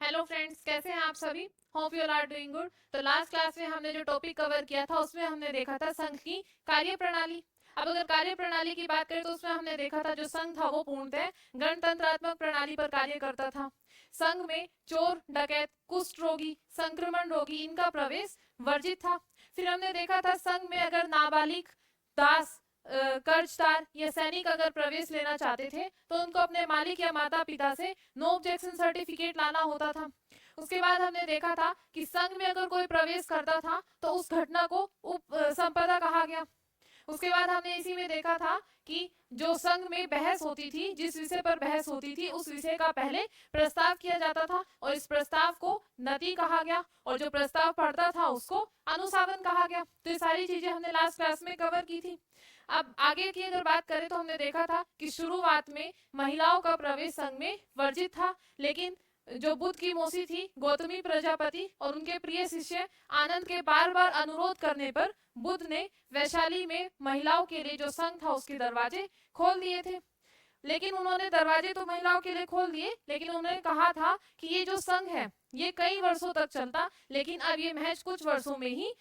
Hello friends, कैसे हैं आप सभी। Hope you are doing good. तो लास्ट क्लास में हमने जो टॉपिक कवर किया था उसमें हमने देखा था संघ की कार्य प्रणाली। अब अगर कार्य प्रणाली की बात करें तो उसमें हमने देखा था जो संघ था वो पूर्णतः गणतंत्रात्मक प्रणाली पर कार्य करता था। संघ में चोर, डकैत, कुष्ठ रोगी, संक्रमण रोगी इनका प्रवेश वर्जित था। फिर हमने देखा था संघ में अगर नाबालिग, दास, कर्जदार या सैनिक अगर प्रवेश लेना चाहते थे तो उनको अपने मालिक या माता पिता से नो ऑब्जेक्शन सर्टिफिकेट लाना होता था। उसके बाद हमने देखा था कि संघ में अगर कोई प्रवेश करता था तो उस घटना को उप संपदा कहा गया। उसके बाद हमने इसी में देखा था कि जो संघ में बहस होती थी, जिस विषय पर बहस होती थी उस विषय का पहले प्रस्ताव किया जाता था और इस प्रस्ताव को नति कहा गया और जो प्रस्ताव पढ़ता था उसको अनुसावन कहा गया। तो ये सारी चीजें हमने लास्ट क्लास में कवर की थी। अब आगे की अगर बात करें तो हमने देखा था कि शुरुआत में महिलाओं का प्रवेश संघ में वर्जित था, लेकिन जो बुद्ध की मौसी थी गौतमी प्रजापति और उनके प्रिय शिष्य आनंद के बार बार अनुरोध करने पर बुद्ध ने वैशाली में महिलाओं के लिए जो संघ था उसके दरवाजे खोल दिए थे। लेकिन उन्होंने दरवाजे तो महिलाओं के लिए खोल दिए, लेकिन उन्होंने कहा था कि ये जो संघ है ये कई वर्षों तक चलता, लेकिन अब ये महज कुछ वर्षों में ही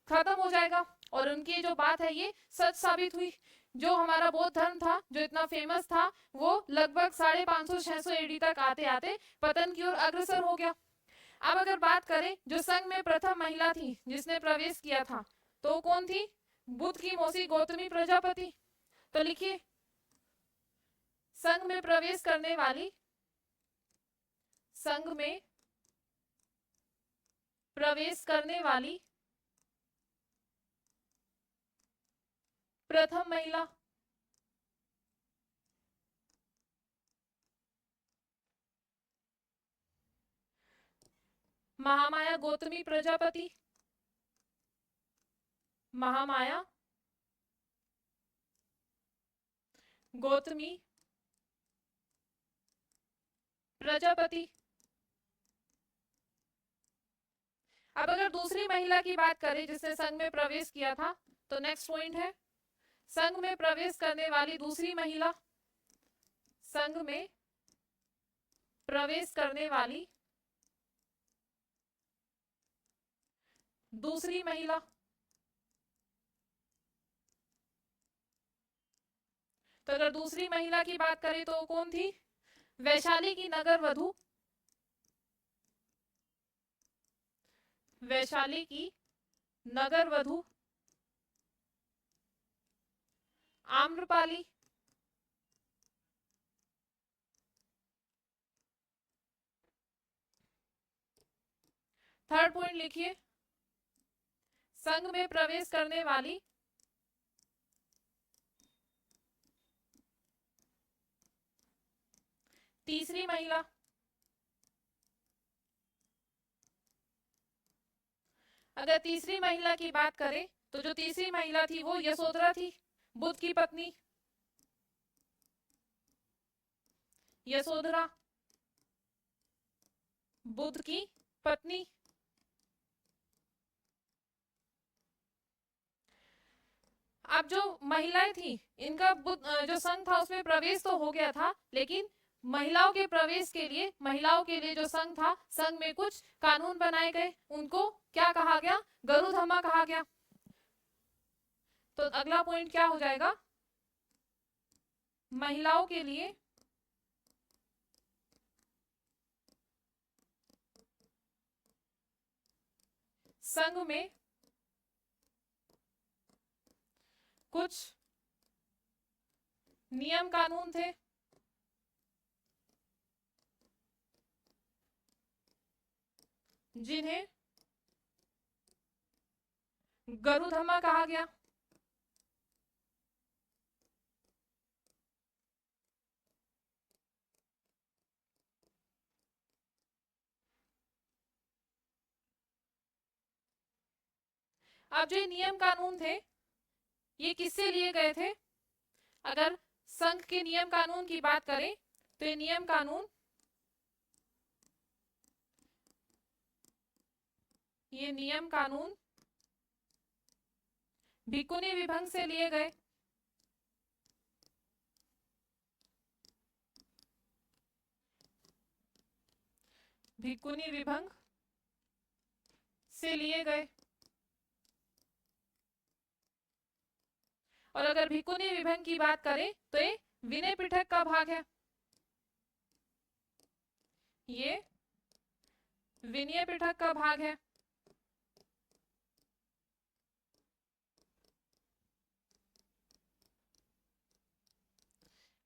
खत्म हो जाएगा। और उनकी जो बात है ये सच साबित हुई। जो हमारा बौद्ध धर्म था जो इतना फेमस था वो लगभग 550-600 एडी तक आते आते पतन की ओर अग्रसर हो गया। अब अगर बात करें जो संघ में प्रथम महिला थी जिसने प्रवेश किया था तो कौन थी? बुद्ध की मौसी गौतमी प्रजापति। तो लिखिए, संघ में प्रवेश करने वाली, संघ में प्रवेश करने वाली प्रथम महिला। महामाया गौतमी प्रजापति। महामाया गौतमी प्रजापति। अब अगर दूसरी महिला की बात करें जिसने संघ में प्रवेश किया था तो नेक्स्ट पॉइंट है संघ में प्रवेश करने वाली दूसरी महिला। संघ में प्रवेश करने वाली दूसरी महिला। तो अगर दूसरी महिला की बात करें तो कौन थी? वैशाली की नगर वधु, वैशाली की नगर वधु आम्रपाली। थर्ड पॉइंट लिखिए, संघ में प्रवेश करने वाली तीसरी महिला। अगर तीसरी महिला की बात करें तो जो तीसरी महिला थी वो यशोधरा थी, बुद्ध की पत्नी यशोधरा, बुद्ध की पत्नी। अब जो महिलाएं थी इनका जो संघ था उसमें प्रवेश तो हो गया था, लेकिन महिलाओं के प्रवेश के लिए, महिलाओं के लिए जो संघ था, संघ में कुछ कानून बनाए गए, उनको क्या कहा गया? गरुधम्मा कहा गया। तो अगला पॉइंट क्या हो जाएगा? महिलाओं के लिए संघ में कुछ नियम कानून थे जिन्हें गरुधम्मा कहा गया। अब जो नियम कानून थे ये किससे लिए गए थे? अगर संघ के नियम कानून की बात करें तो ये नियम कानून, ये नियम कानून भिक्खुनी विभंग से लिए गए। भिक्खुनी विभंग से लिए गए। और अगर भिक्खुनी विभंग की बात करें तो ये विनय पिटक का भाग है, ये विनय पिटक का भाग है।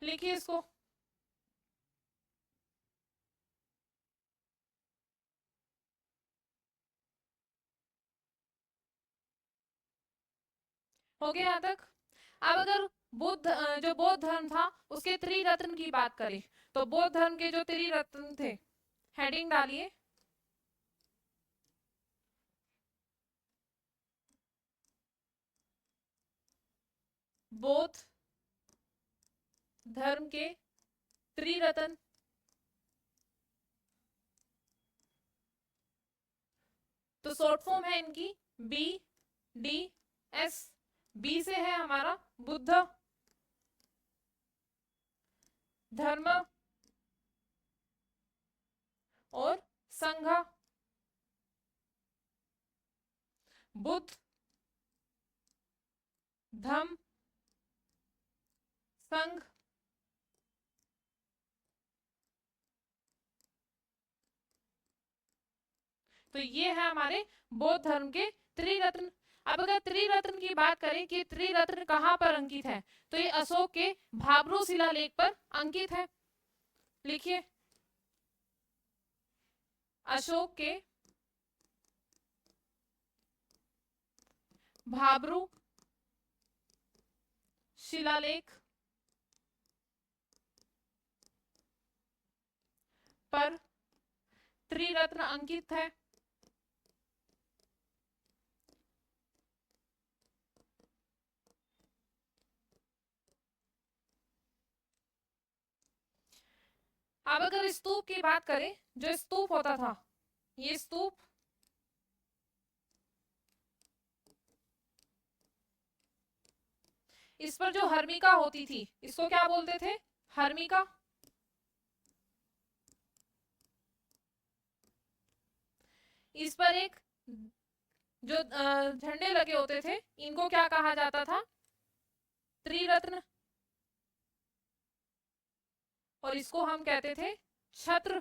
लिखिए इसको। हो गया यहाँ तक। अब अगर जो बौद्ध धर्म था उसके त्रिरत्न की बात करें तो बौद्ध धर्म के जो त्रिरत्न थे, हेडिंग डालिए। बौद्ध धर्म के त्रिरत्न, तो शॉर्ट फॉर्म है इनकी BDS। बी से है हमारा बुद्ध धर्म और संघ। बुद्ध धम्म संघ तो ये है हमारे बौद्ध धर्म के त्रिरत्न। अब अगर त्रिरत्न की बात करें कि त्रिरत्न कहां पर अंकित है तो ये अशोक के भाब्रू शिलालेख पर अंकित है। लिखिए, अशोक के भाब्रू शिलालेख पर त्रिरत्न अंकित है। अब अगर स्तूप की बात करें, जो स्तूप होता था, ये स्तूप इस पर जो हर्मिका होती थी इसको क्या बोलते थे? हर्मिका। इस पर एक जो झंडे लगे होते थे इनको क्या कहा जाता था? त्रिरत्न। और इसको हम कहते थे छत्र।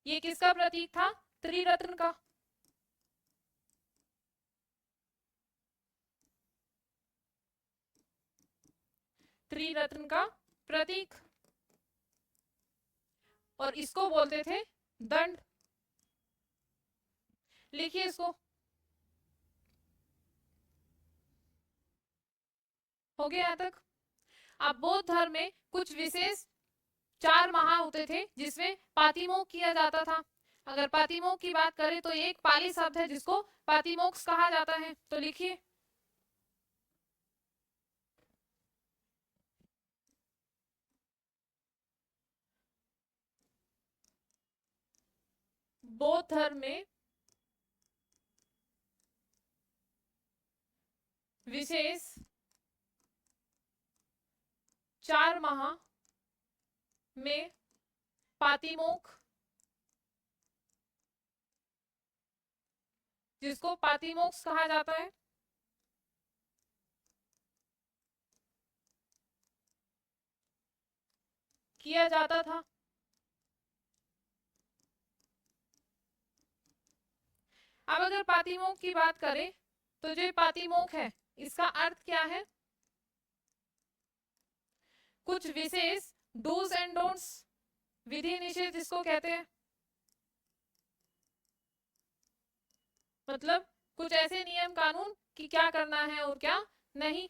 ये किसका प्रतीक था? त्रिरत्न का। त्रिरत्न का प्रतीक। और इसको बोलते थे दंड। लिखिए इसको। हो गया यहाँ तक। अब बौद्ध धर्म में कुछ विशेष 4 महा होते थे जिसमें पातिमोक्ष किया जाता था। अगर पातिमोक्ष की बात करें तो एक पाली शब्द है जिसको पातिमोक्ष कहा जाता है। तो लिखिए, बौद्ध धर्म में विशेष 4 महा में पातिमोक्ष, जिसको पातिमोक्ष कहा जाता है, किया जाता था। अब अगर पातिमोक्ष की बात करें तो जो पातिमोक्ष है इसका अर्थ क्या है? कुछ विशेष डूज एंड डोंट्स, विधि निषेध जिसको कहते हैं, मतलब कुछ ऐसे नियम कानून कि क्या करना है और क्या नहीं।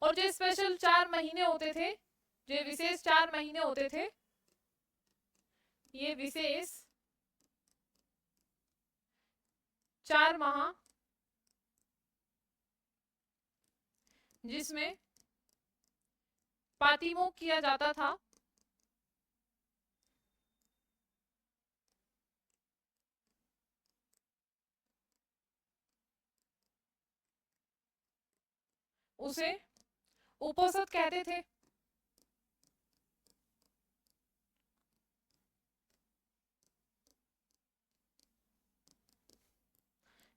और जो स्पेशल 4 महीने होते थे, जो विशेष 4 महीने होते थे, ये विशेष 4 माह जिसमें पातिमोक्ष किया जाता था, उसे उपोषद कहते थे।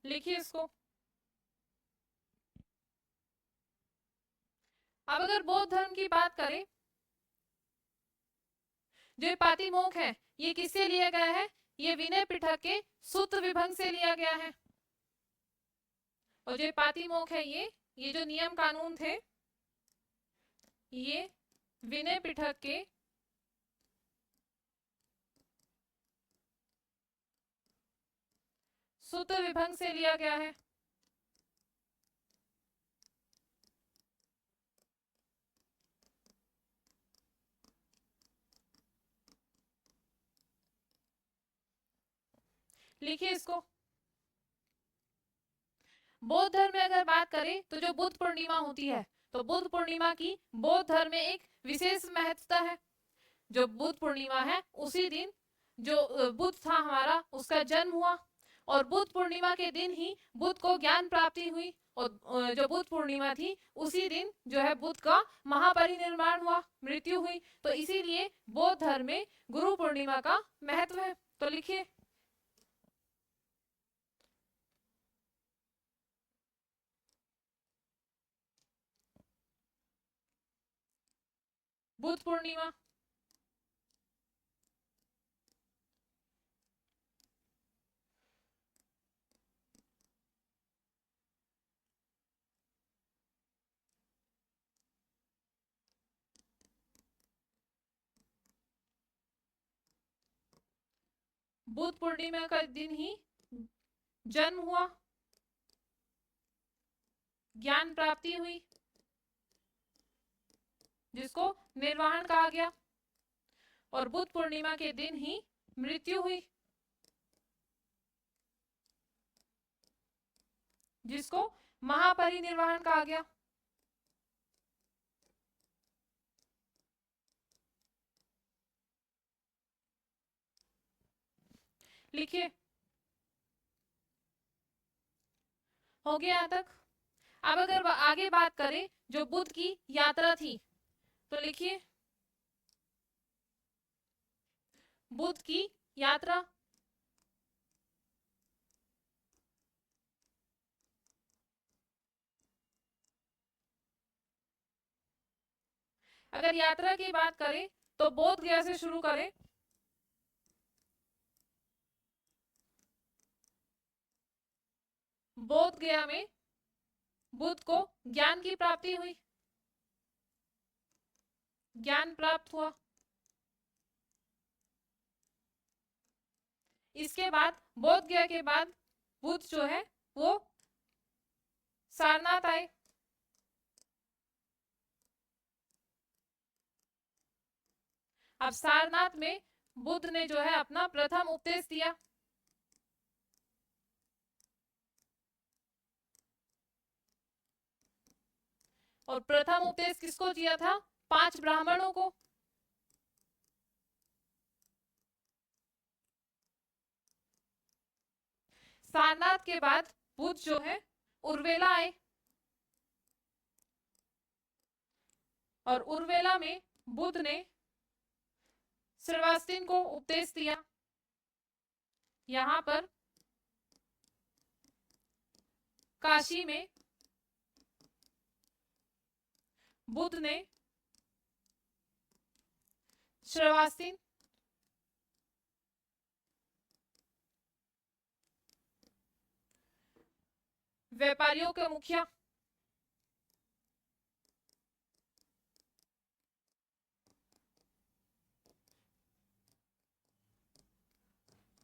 लिखिए इसको। अब अगर बौद्ध धर्म की बात करें, जो पातिमोक्ष है ये किससे लिया गया है? ये विनय पिटक के सूत्र विभंग से लिया गया है। और जो पातिमोक्ष है ये जो नियम कानून थे ये विनय पिटक के सूत्र विभंग से लिया गया है। लिखिए इसको। बौद्ध धर्म में अगर बात करें तो जो बुद्ध पूर्णिमा होती है, तो बुद्ध पूर्णिमा की बौद्ध धर्म में एक विशेष महत्वता है। जो बुद्ध पूर्णिमा है उसी दिन जो बुद्ध था हमारा उसका जन्म हुआ, और बुद्ध पूर्णिमा के दिन ही बुद्ध को ज्ञान प्राप्ति हुई, और जो बुद्ध पूर्णिमा थी उसी दिन जो है बुद्ध का महापरिनिर्वाण हुआ, मृत्यु हुई। तो इसीलिए बौद्ध धर्म में गुरु पूर्णिमा का महत्व है। तो लिखिए। बुद्ध पूर्णिमा। बुद्ध पूर्णिमा का दिन ही जन्म हुआ, ज्ञान प्राप्ति हुई जिसको निर्वाण कहा गया, और बुद्ध पूर्णिमा के दिन ही मृत्यु हुई जिसको महापरिनिर्वाण कहा गया। लिखिए। हो गया यहाँ तक। अब अगर आगे बात करें जो बुद्ध की यात्रा थी, तो लिखिए बुद्ध की यात्रा। अगर यात्रा की बात करें तो बोध गया से शुरू करें। बोध गया में बुद्ध को ज्ञान की प्राप्ति हुई, ज्ञान प्राप्त हुआ। इसके बाद बोध गया के बाद बुद्ध जो है वो सारनाथ आए। अब सारनाथ में बुद्ध ने जो है अपना प्रथम उपदेश दिया। और प्रथम उपदेश किसको दिया था? 5 ब्राह्मणों को। सारनाथ के बाद बुद्ध जो है उर्वेला आए, और उर्वेला में बुद्ध ने श्रवास्तिन को उपदेश दिया। यहां पर काशी में बुद्ध ने श्रवास्तिन व्यापारियों के मुखिया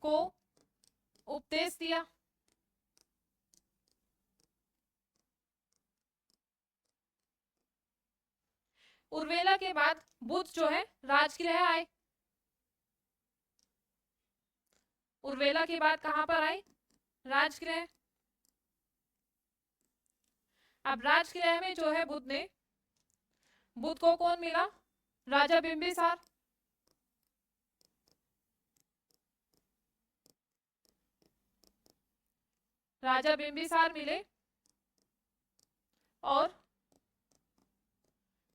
को उपदेश दिया। उर्वेला के बाद बुद्ध जो है राजगृह आए। उर्वेला के बाद कहां पर आए? राजगृह। अब राजगृह में जो है बुद्ध को कौन मिला? राजा बिंबिसार। राजा बिंबिसार मिले और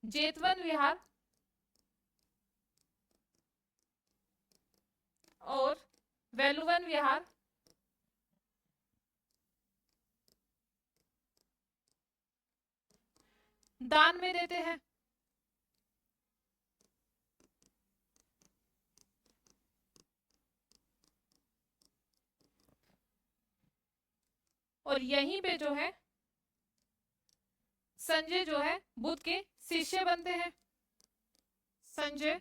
जेतवन विहार और वेलुवन विहार दान में देते हैं। और यहीं पे जो है संजय जो है बुद्ध के शिष्य बनते हैं। संजय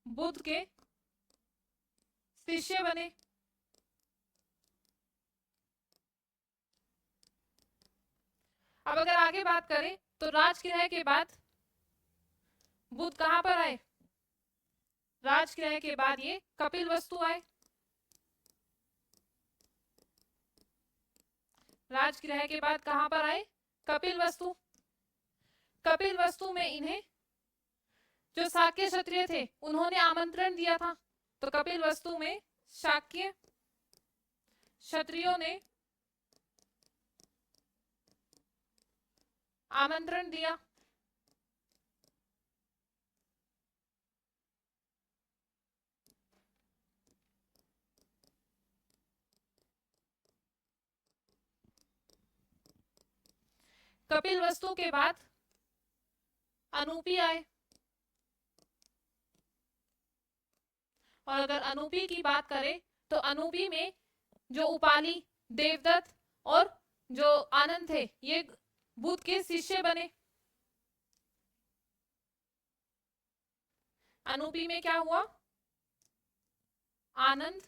बुद्ध के शिष्य बने। अब अगर आगे बात करें तो राजगृह के बाद बुद्ध कहां पर आए? राजगृह के बाद ये कपिलवस्तु आए। राजगृह के बाद कहां पर आए? कपिलवस्तु। कपिलवस्तु में इन्हें जो शाक्य क्षत्रिय थे उन्होंने आमंत्रण दिया था, तो कपिलवस्तु में शाक्य क्षत्रियों ने आमंत्रण दिया। कपिलवस्तु के बाद अनूपी आए। और अगर अनूपी की बात करें तो अनूपी में जो उपाली, देवदत्त और जो आनंद थे ये बुद्ध के शिष्य बने। अनूपी में क्या हुआ? आनंद,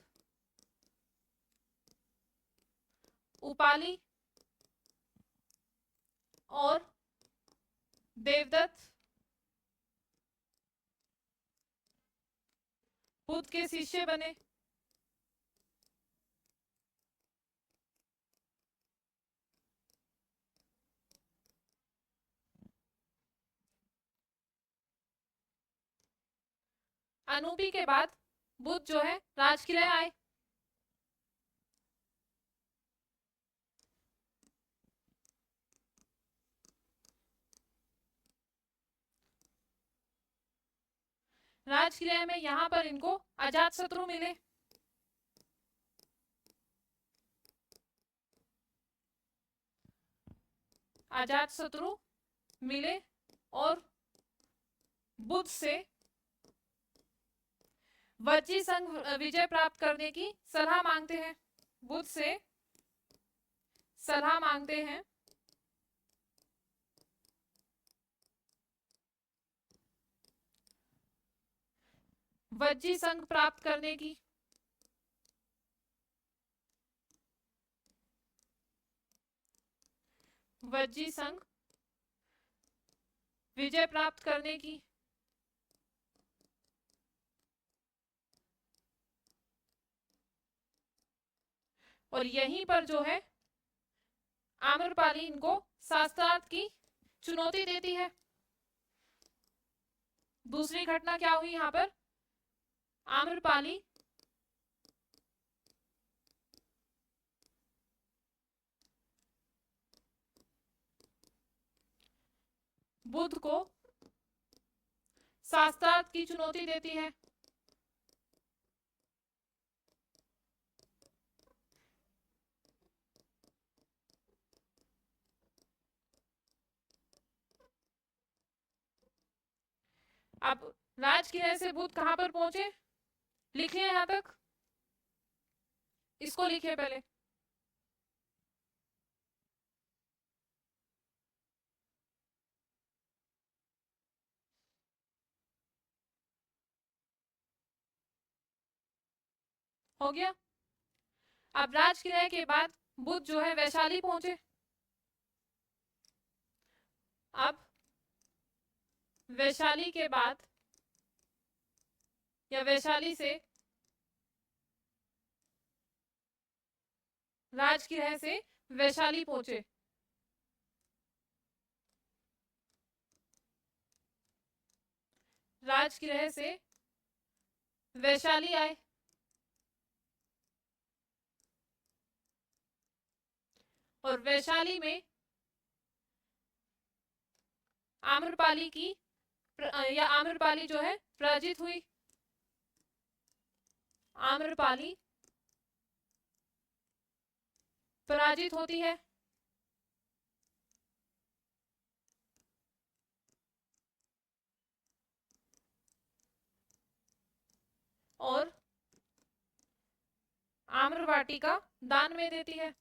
उपाली और देवदत्त बुद्ध के शिष्य बने। अनूपी के बाद बुद्ध जो है राजगृह आए। राजगृह में यहां पर इनको अजातशत्रु मिले। अजातशत्रु मिले और बुद्ध से वज्जी संघ विजय प्राप्त करने की सलाह मांगते हैं। बुद्ध से सलाह मांगते हैं वज्जी संघ प्राप्त करने की। वज्जी संघ विजय प्राप्त करने की। और यहीं पर जो है आम्रपाली इनको शास्त्रार्थ की चुनौती देती है। दूसरी घटना क्या हुई यहां पर? आम्रपाली बुद्ध को शास्त्रार्थ की चुनौती देती है। अब राजगृह से बुद्ध कहां पर पहुंचे? लिखिए यहां तक, इसको लिखिए पहले। हो गया। अब राजगृह के बाद बुद्ध जो है वैशाली पहुंचे। अब वैशाली के बाद या वैशाली से राजगृह से वैशाली पहुंचे। राजगृह से वैशाली आए। और वैशाली में आम्रपाली की या आम्रपाली जो है पराजित हुई। आम्रपाली पराजित होती है। और आम्रवाटिका दान में देती है।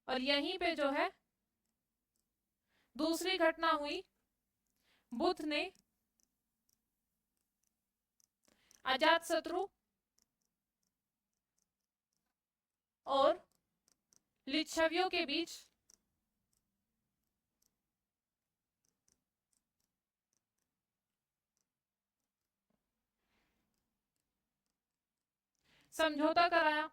और यहीं पे जो है दूसरी घटना हुई, बुद्ध ने अजातशत्रु और लिच्छवियों के बीच समझौता कराया।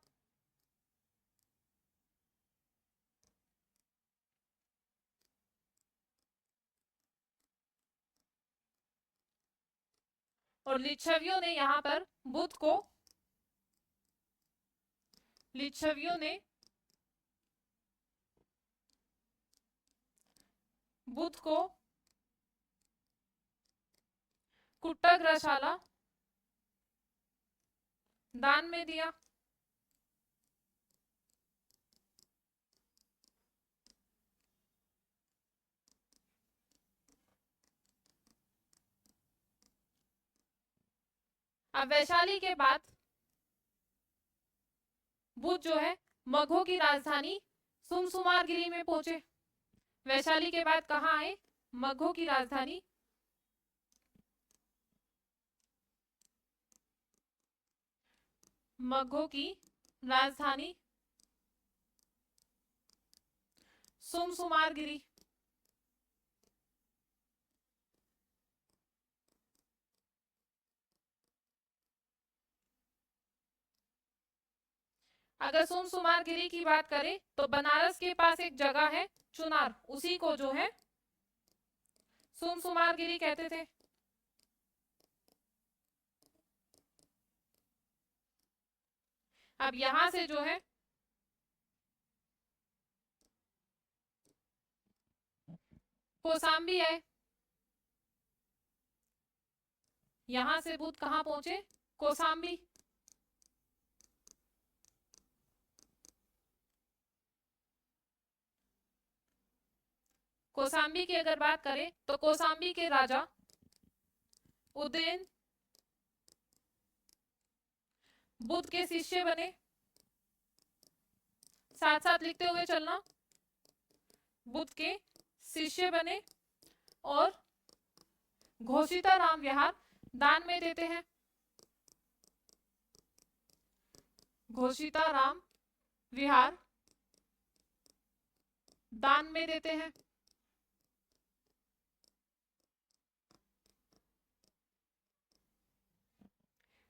और लिच्छवियों ने यहाँ पर बुद्ध को कुट्टाग्रशाला दान में दिया। अब वैशाली के बाद बुद्ध जो है मगहों की राजधानी सुमसुमारगिरी में पहुंचे। वैशाली के बाद कहाँ आए? मगहों की राजधानी सुमसुमारगिरी। अगर सुमसुमारगिरी की बात करें तो बनारस के पास एक जगह है चुनार, उसी को जो है सुमसुमारगिरी कहते थे। अब यहां से जो है कोसाम्बी है। यहां से बुद्ध कहां पहुंचे? कोसाम्बी। कोसाम्बी की अगर बात करें तो कोसाम्बी के राजा उदयन बुद्ध के शिष्य बने। साथ साथ लिखते हुए चलना, बुद्ध के शिष्य बने और घोषिताराम विहार दान में देते हैं। घोषिताराम विहार दान में देते हैं।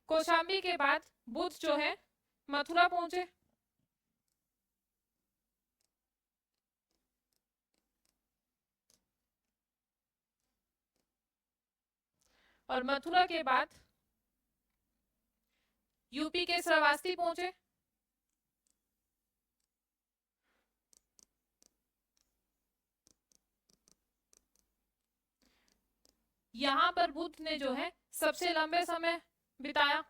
कौशाम्बी के बाद बुद्ध जो है मथुरा पहुंचे। और मथुरा के बाद यूपी के श्रावस्ती पहुंचे। यहां पर बुद्ध ने जो है सबसे लंबे समय बिताया।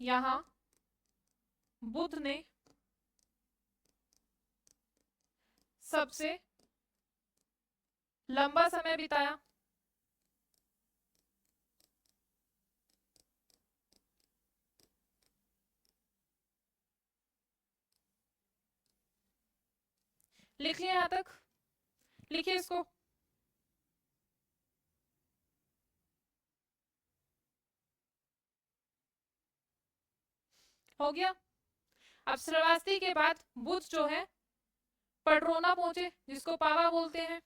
यहां बुद्ध ने सबसे लंबा समय बिताया। लिख लिया यहां तक? लिखिए इसको। हो गया। अब श्रावस्ती के बाद बुद्ध जो है पडरौना पहुंचे, जिसको पावा बोलते हैं।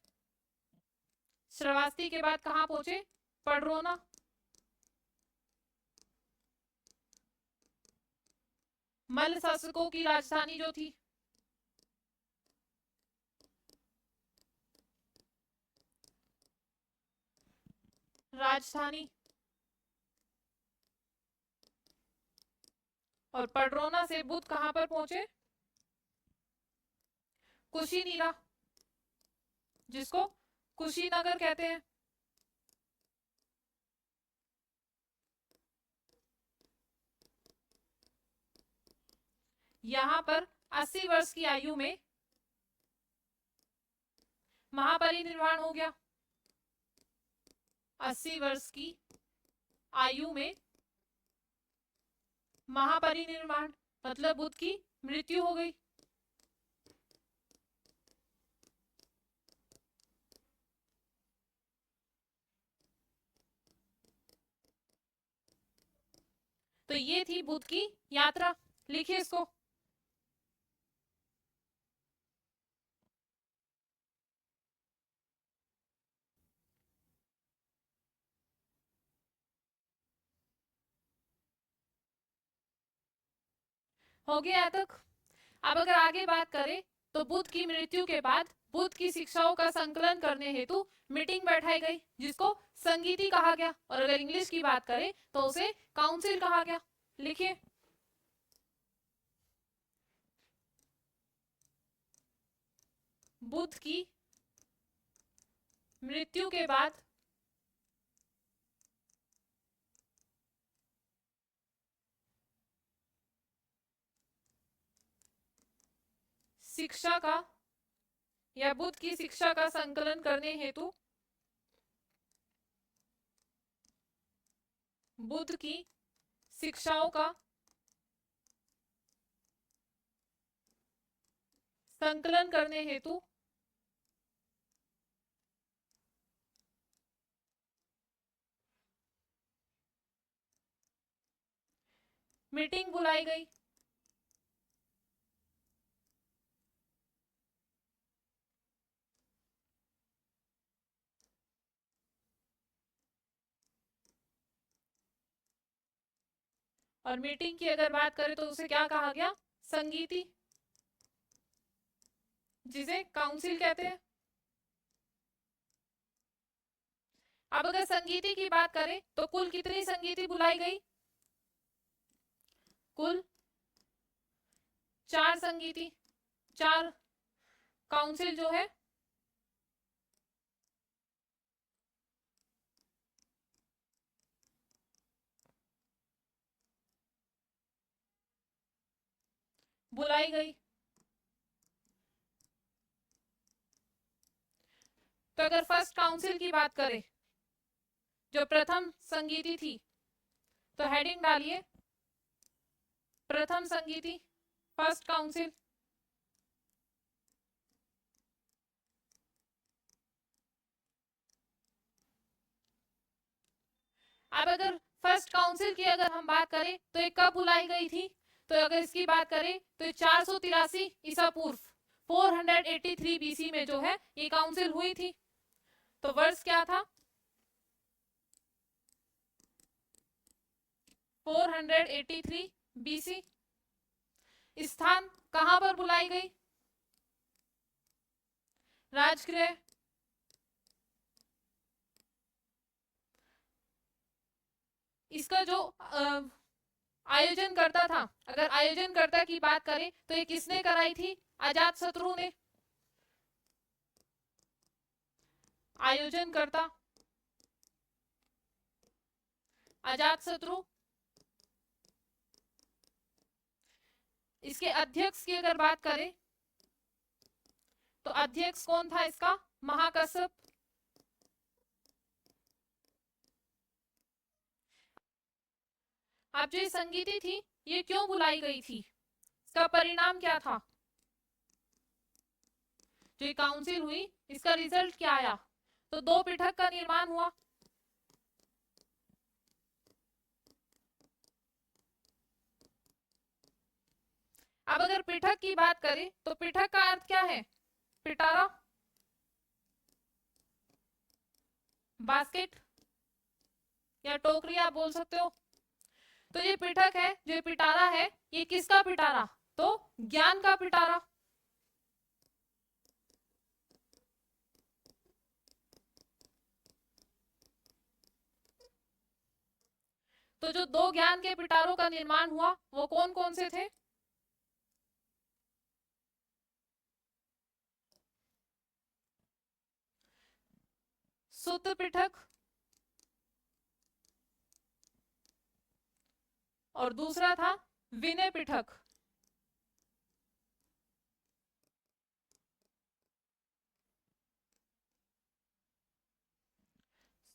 श्रावस्ती के बाद कहां पहुंचे? पडरौना। मल्ल शासकों की राजधानी जो थी। राजधानी। और पडरौना से बुद्ध कहां पर पहुंचे? कुशीनीरा, जिसको कुशीनगर कहते हैं। यहां पर 80 वर्ष की आयु में महापरिनिर्वाण हो गया। 80 वर्ष की आयु में महापरिनिर्वाण मतलब बुद्ध की मृत्यु हो गई। तो ये थी बुद्ध की यात्रा। लिखिए इसको। हो गया यहाँ तक। अब अगर आगे बात करें तो बुद्ध की मृत्यु के बाद बुद्ध की शिक्षाओं का संकलन करने हेतु मीटिंग बैठाई गई जिसको संगीति कहा गया, और अगर इंग्लिश की बात करें तो उसे काउंसिल कहा गया। लिखिए। बुद्ध की मृत्यु के बाद शिक्षा का या बुद्ध की शिक्षा का संकलन करने हेतु बुद्ध की शिक्षाओं का संकलन करने हेतु मीटिंग बुलाई गई। और मीटिंग की अगर बात करें तो उसे क्या कहा गया? संगीति, जिसे काउंसिल कहते हैं। अब अगर संगीति की बात करें तो कुल कितनी संगीति बुलाई गई? कुल 4 संगीति, 4 काउंसिल जो है बुलाई गई। तो अगर फर्स्ट काउंसिल की बात करें, जो प्रथम संगीति थी, तो हेडिंग डालिए प्रथम संगीति, फर्स्ट काउंसिल। अब अगर फर्स्ट काउंसिल की अगर हम बात करें तो ये कब बुलाई गई थी? तो अगर इसकी बात करें तो 483 ईसा पूर्व 483 बीसी में जो है ये काउंसिल हुई थी। तो वर्ष क्या था? 483 बीसी। स्थान कहां पर बुलाई गई? राजगृह। इसका जो आयोजन करता था, अगर आयोजन करता की बात करें तो ये किसने कराई थी? अजात शत्रु ने। आयोजन करता अजात शत्रु। इसके अध्यक्ष की अगर बात करें तो अध्यक्ष कौन था इसका? महाकश्यप। अब जो संगीति थी ये क्यों बुलाई गई थी? इसका परिणाम क्या था? जो काउंसिल हुई इसका रिजल्ट क्या आया? तो 2 पीठक का निर्माण हुआ। अब अगर पीठक की बात करें तो पीठक का अर्थ क्या है? पिटारा, बास्केट या टोकरी आप बोल सकते हो। तो ये पीठक है, जो पिटारा है, ये किसका पिटारा? तो ज्ञान का पिटारा। तो जो 2 ज्ञान के पिटारों का निर्माण हुआ वो कौन कौन से थे? सुत्त पिठक और दूसरा था विनय पिठक।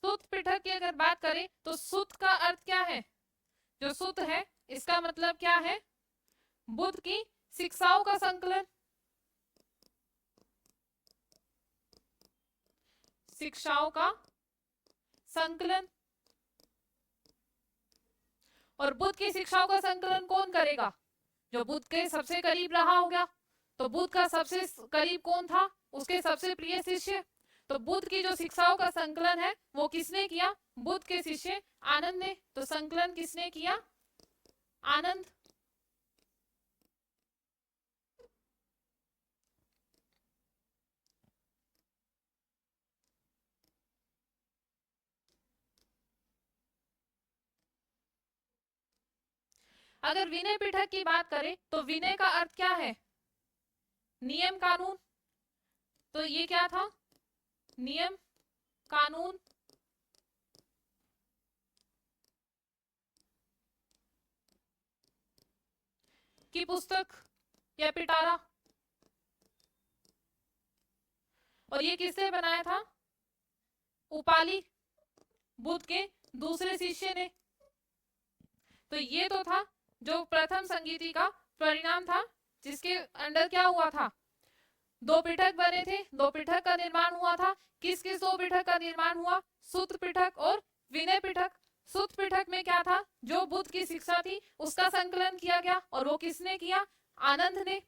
सुत पिटक की अगर बात करें तो सुत का अर्थ क्या है? जो सुत है इसका मतलब क्या है? बुद्ध की शिक्षाओं का संकलन, शिक्षाओं का संकलन। और बुद्ध की शिक्षाओं का संकलन कौन करेगा? जो बुद्ध के सबसे करीब रहा होगा। तो बुद्ध का सबसे करीब कौन था? उसके सबसे प्रिय शिष्य। तो बुद्ध की जो शिक्षाओं का संकलन है वो किसने किया? बुद्ध के शिष्य आनंद ने। तो संकलन किसने किया? आनंद। अगर विनय पिटक की बात करें तो विनय का अर्थ क्या है? नियम कानून। तो ये क्या था? नियम कानून। की पुस्तक या पिटारा। और ये किसने बनाया था? उपाली, बुद्ध के दूसरे शिष्य ने। तो ये तो था जो प्रथम संगीति का परिणाम था, जिसके अंडर क्या हुआ था? दो पिटक बने थे, दो पिटक का निर्माण हुआ था। किस किस दो पिटक का निर्माण हुआ? सुत पिटक और विनय पिटक। सुत पिटक में क्या था? जो बुद्ध की शिक्षा थी उसका संकलन किया गया, और वो किसने किया? आनंद ने।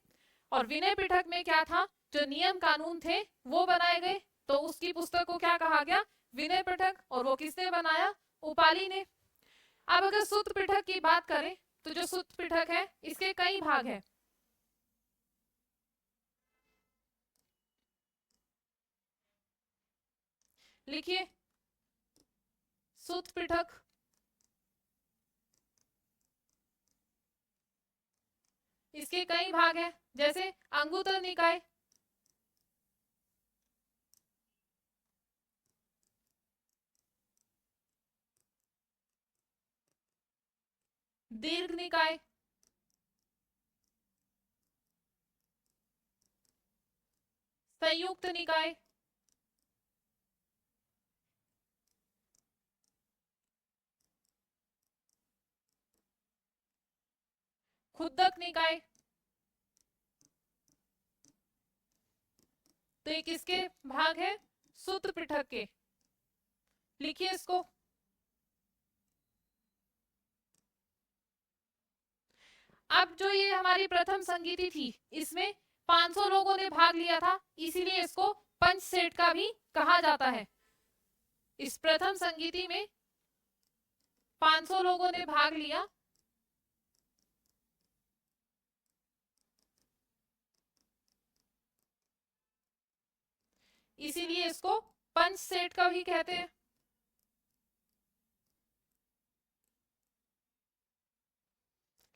और विनय पिटक में क्या था? जो नियम कानून थे वो बनाए गए, तो उसकी पुस्तक को क्या कहा गया? विनय पिटक। और वो किसने बनाया? उपाली ने। अब अगर सुत पिटक की बात करें तो जो सुत पिटक है इसके कई भाग हैं। लिखिए, सुत पिटक। इसके कई भाग हैं, जैसे अंगुत्तर निकाय, दीर्घ निकाय, संयुक्त निकाय, खुद्दक निकाय। तो ये किसके भाग है? सुत पिटक के। लिखिए इसको। अब जो ये हमारी प्रथम संगीति थी इसमें 500 लोगों ने भाग लिया था, इसीलिए इसको पंच सेट का भी कहा जाता है। इस प्रथम संगीति में 500 लोगों ने भाग लिया, इसीलिए इसको पंच सेट का भी कहते हैं।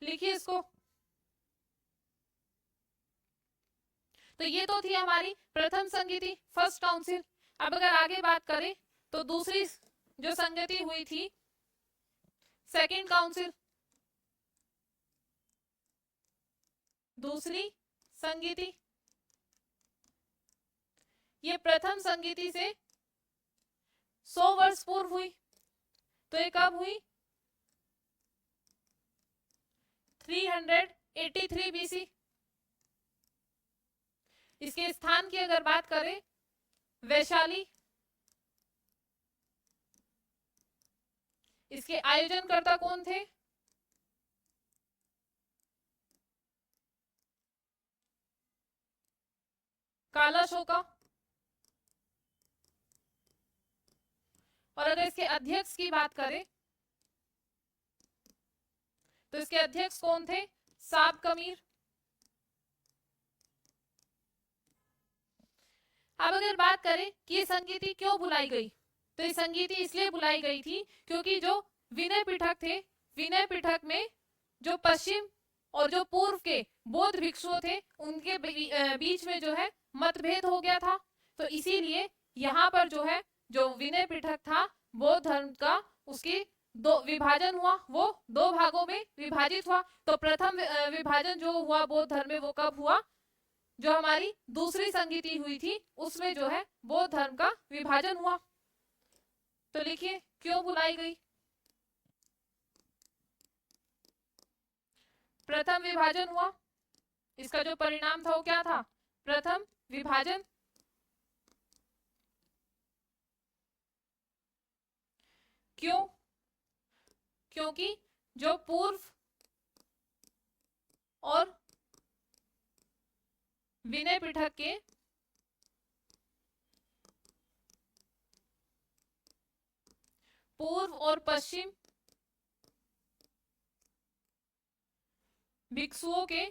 लिखिए इसको। तो ये तो थी हमारी प्रथम संगीति, फर्स्ट काउंसिल। अब अगर आगे बात करें तो दूसरी जो संगति हुई थी, सेकंड काउंसिल। दूसरी संगीति ये प्रथम संगीति से 100 वर्ष पूर्व हुई। तो ये कब हुई? 383 बीसी। इसके स्थान की अगर बात करें, वैशाली। इसके आयोजनकर्ता कौन थे? कालाशोका। और अगर इसके अध्यक्ष की बात करें तो इसके अध्यक्ष कौन थे? साब कमीर। अब अगर बात करें कि ये संगीति क्यों बुलाई गई, तो ये संगीति इसलिए बुलाई गई थी क्योंकि जो विनय पिटक थे, विनय पिटक में जो पश्चिम और जो पूर्व के बौद्ध भिक्षुओं थे उनके बीच में जो है मतभेद हो गया था। तो इसीलिए यहाँ पर जो है जो विनय पिटक था बौद्ध धर्म का, उसकी दो विभाजन हुआ, वो दो भागों में विभाजित हुआ। तो प्रथम विभाजन जो हुआ बौद्ध धर्म में वो कब हुआ? जो हमारी दूसरी संगीति हुई थी उसमें जो है बौद्ध धर्म का विभाजन हुआ। तो लिखिए क्यों बुलाई गई। प्रथम विभाजन हुआ, इसका जो परिणाम था वो क्या था, प्रथम विभाजन। क्यों, क्योंकि जो पूर्व और विनय पिटक के पूर्व और पश्चिम भिक्षुओं के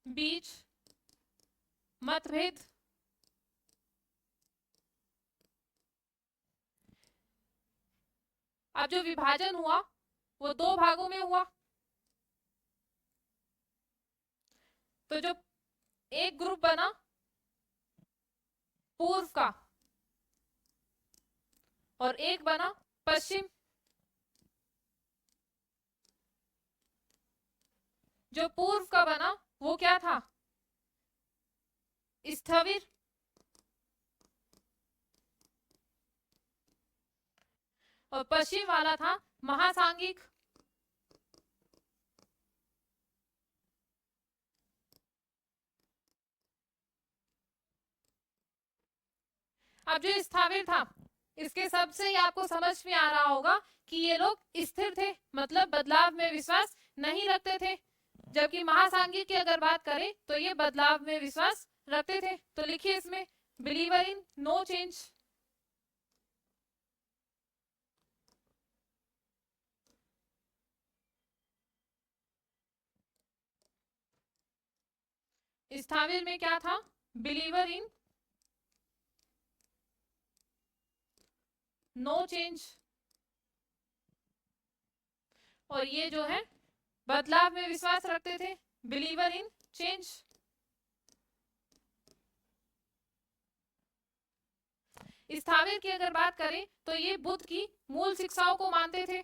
बीच मतभेद अब जो विभाजन हुआ वो दो भागों में हुआ। तो जो एक ग्रुप बना पूर्व का और एक बना पश्चिम। जो पूर्व का बना वो क्या था, स्थविर। और पश्चिम वाला था महासांगिक। अब जो स्थाविर था इसके सबसे ही आपको समझ में आ रहा होगा कि ये लोग स्थिर थे, मतलब बदलाव में विश्वास नहीं रखते थे। जबकि महासांगिक की अगर बात करें तो ये बदलाव में विश्वास रखते थे। तो लिखिए इसमें बिलीवर इन नो चेंज। स्थाविर में क्या था, बिलीवर इन नो चेंज। और ये जो है बदलाव में विश्वास रखते थे, बिलीवर इन चेंज। स्थाविर की अगर बात करें तो ये बुद्ध की मूल शिक्षाओं को मानते थे।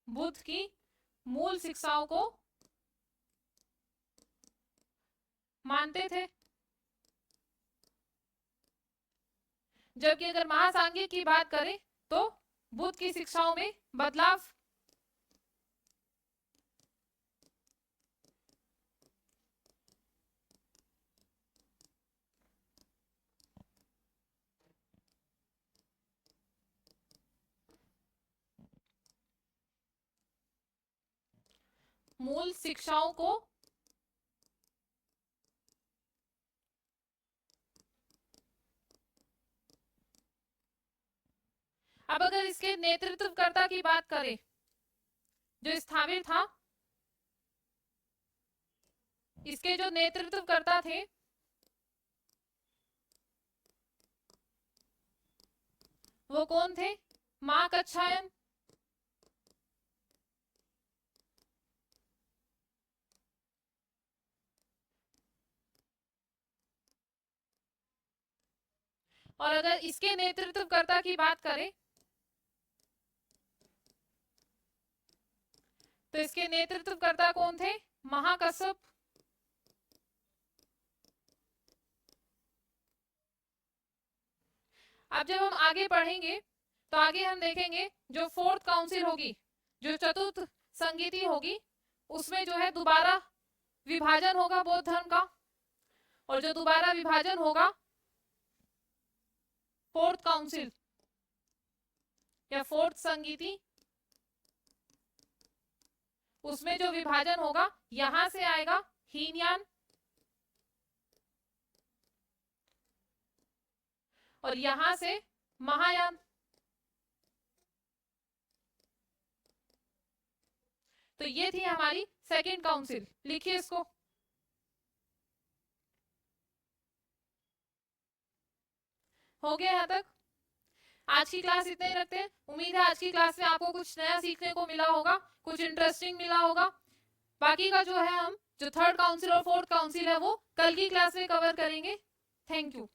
बुद्ध की मूल शिक्षाओं को मानते थे। जबकि अगर महासांगिक की बात करें तो बुद्ध की शिक्षाओं में बदलाव। मूल शिक्षाओं को अब अगर इसके नेतृत्वकर्ता की बात करें, जो स्थाविर था इसके जो नेतृत्वकर्ता थे वो कौन थे, मां कच्छायन। और अगर इसके नेतृत्वकर्ता की बात करें तो इसके नेतृत्वकर्ता कौन थे, महाकश्यप। अब जब हम आगे पढ़ेंगे तो आगे हम देखेंगे जो फोर्थ काउंसिल होगी, जो चतुर्थ संगीति होगी, उसमें जो है दोबारा विभाजन होगा बौद्ध धर्म का। और जो दोबारा विभाजन होगा फोर्थ काउंसिल या फोर्थ संगीति, उसमें जो विभाजन होगा यहां से आएगा हीनयान और यहां से महायान। तो ये थी हमारी सेकंड काउंसिल। लिखिए इसको। हो गया यहाँ तक। आज की क्लास इतने ही रखते हैं। उम्मीद है आज की क्लास में आपको कुछ नया सीखने को मिला होगा, कुछ इंटरेस्टिंग मिला होगा। बाकी का जो है हम जो थर्ड काउंसिल और फोर्थ काउंसिल है वो कल की क्लास में कवर करेंगे। Thank you.